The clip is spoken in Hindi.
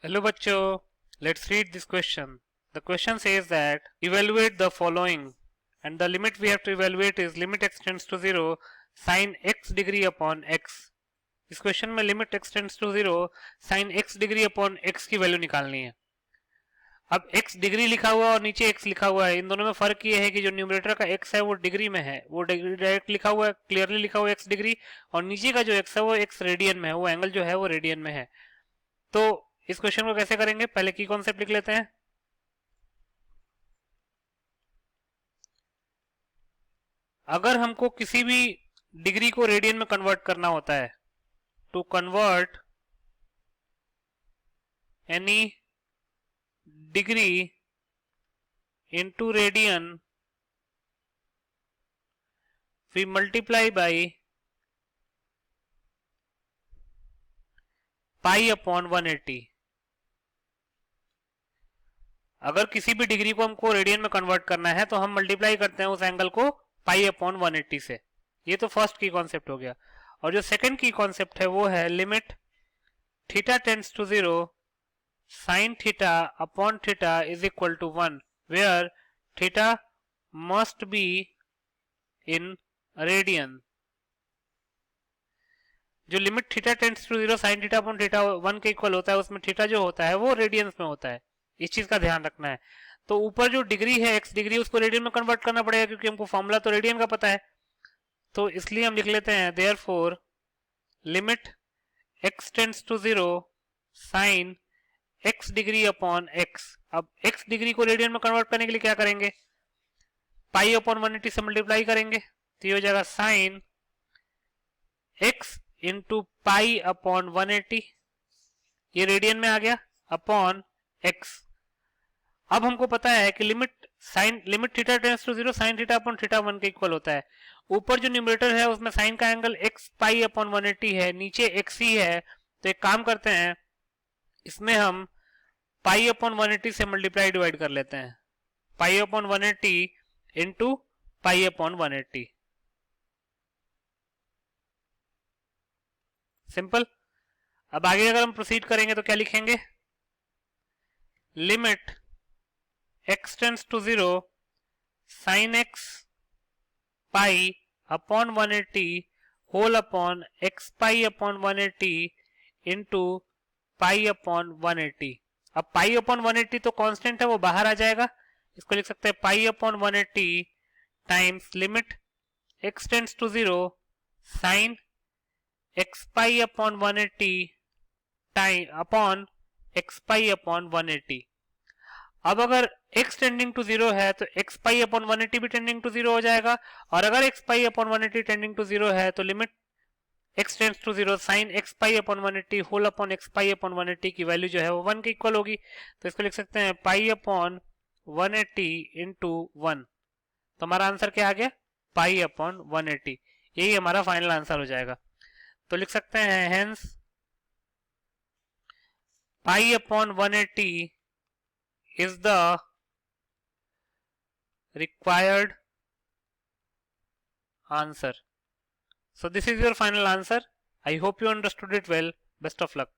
Hello bachcho, let's read this question. The question says that evaluate the following and the limit we have to evaluate is limit x tends to 0 sin x degree upon x. इस क्वेश्चन में limit x tends to 0 sin x degree upon x की वैल्यू निकालनी है. अब x डिग्री लिखा हुआ और नीचे x लिखा हुआ है, इन दोनों में फर्क ये है कि जो न्यूमरेटर का x है वो डिग्री में है, वो डायरेक्ट लिखा हुआ है, क्लियरली लिखा हुआ है x डिग्री, और नीचे का जो x है वो x रेडियन में है, वो एंगल जो है वो रेडियन में है. तो इस क्वेश्चन को कैसे करेंगे, पहले की कॉन्सेप्ट लिख लेते हैं. अगर हमको किसी भी डिग्री को रेडियन में कन्वर्ट करना होता है, to convert any degree into radian we multiply by pi upon 180. अगर किसी भी डिग्री को हमको रेडियन में कन्वर्ट करना है तो हम मल्टीप्लाई करते हैं उस एंगल को पाई अपॉन 180 से. ये तो फर्स्ट की कॉन्सेप्ट हो गया. और जो सेकंड की कॉन्सेप्ट है वो है limit theta tends to 0 sin theta upon theta is equal to 1 where theta must be in radian. जो limit theta tends to 0 sin theta upon theta 1 के इक्वल होता है उसमें थीटा जो होता है वो रेडियंस में होता है. इस चीज का ध्यान रखना है. तो ऊपर जो डिग्री है x डिग्री उसको रेडियन में कन्वर्ट करना पड़ेगा क्योंकि हमको फॉर्मूला तो रेडियन का पता है. तो इसलिए हम लिख लेते हैं therefore limit x tends to 0 sin x degree upon x. अब x डिग्री को रेडियन में कन्वर्ट करने के लिए क्या करेंगे, पाई अपॉन 180 से मल्टीप्लाई करेंगे, तो ये हो जाएगा sine x into pi upon 180, ये रेडियन में आ गया, अपॉन x. अब हमको पता है कि limit theta tends to 0 sin theta upon theta 1 के इक्वल होता है. ऊपर जो न्यूमरेटर है उसमें साइन का एंगल x पाई अपॉन 180 है, नीचे x ही है. तो एक काम करते हैं, इसमें हम पाई अपॉन 180 से मल्टीप्लाई डिवाइड कर लेते हैं. Pi upon 180 into pi upon 180. Simple. अब आगे अगर हम प्रोसीड करेंगे तो क्या लिखेंगे, limit x tends to 0 sin x pi upon 180 whole upon x pi upon 180 into pi upon 180. अब पाई अपॉन 180 तो कांस्टेंट है, वो बाहर आ जाएगा. इसको लिख सकते हैं pi upon 180 times limit x tends to 0 sin x pi upon 180 time upon x pi upon 180. अब अगर x टेंडिंग टू 0 है तो x पाई अपॉन 180 भी टेंडिंग टू 0 हो जाएगा, और अगर x pi upon 180 tending to 0 है तो limit x tends to 0 sin x pi upon 180 whole upon x pi upon 180 की वैल्यू जो है वो 1 के इक्वल होगी. तो इसको लिख सकते हैं पाई अपॉन 180 इंटू 1. तो हमारा आंसर क्या आ गया, पाई अपॉन 180. यही हमारा फाइनल आंसर हो जाएगा. तो लिख सकते हैं hence pi upon 180 is the required answer. So this is your final answer. I hope you understood it well. Best of luck.